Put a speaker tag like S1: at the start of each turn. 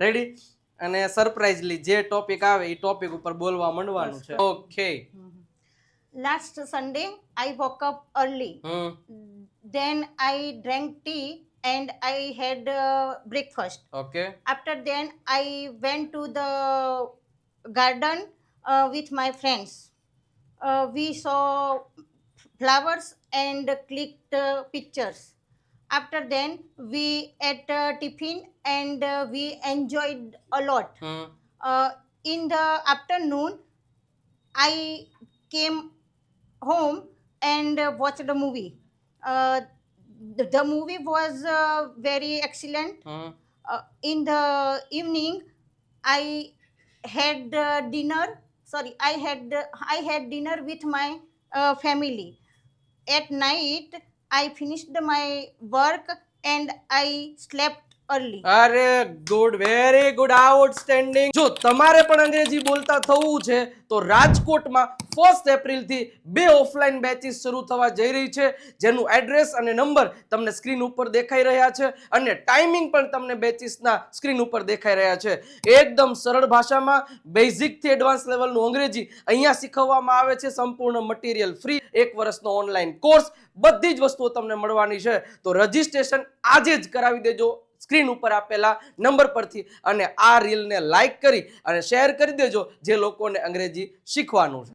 S1: Ready? અને સરપ્રાઈઝલી જે topic આવે એ ટોપિક ઉપર બોલવા માંડવાનું છે. Okay.
S2: Last Sunday, I woke up early. Then I drank tea and I had breakfast.
S1: Okay.
S2: After then, I went to the garden with my friends. We saw flowers and clicked pictures. After then, we ate tiffin and we enjoyed a lot. In the afternoon, I came home and watched a movie. The movie was very excellent. In the evening, I had dinner. Sorry, I had dinner with my family. At night, I finished my work and I slept early.
S1: અરે good, very good, outstanding. જો તમારે પણ અંગ્રેજી બોલતા થવું છે તો રાજકોટમાં 1 એપ્રિલથી 2 ઓફલાઈન બેચીસ શરૂ થવા જઈ રહી છે, જેનું એડ્રેસ અને નંબર તમને સ્ક્રીન ઉપર દેખાઈ રહ્યા છે અને ટાઈમિંગ પણ તમને બેચીસના સ્ક્રીન ઉપર દેખાઈ રહ્યા છે. એકદમ સરળ ભાષામાં બેઝિકથી એડવાન્સ લેવલનું અંગ્રેજી અહીંયા શીખવવામાં આવે છે. સંપૂર્ણ મટીરિયલ ફ્રી, 1 વર્ષનો ઓનલાઈન કોર્સ, બધી જ વસ્તુઓ તમને મળવાની છે. તો રજીસ્ટ્રેશન આજે જ કરાવી દેજો સ્ક્રીન ઉપર આપેલા નંબર પરથી, અને આ રીલને લાઈક કરી અને શેર કરી દેજો જે લોકોને અંગ્રેજી શીખવાનું છે.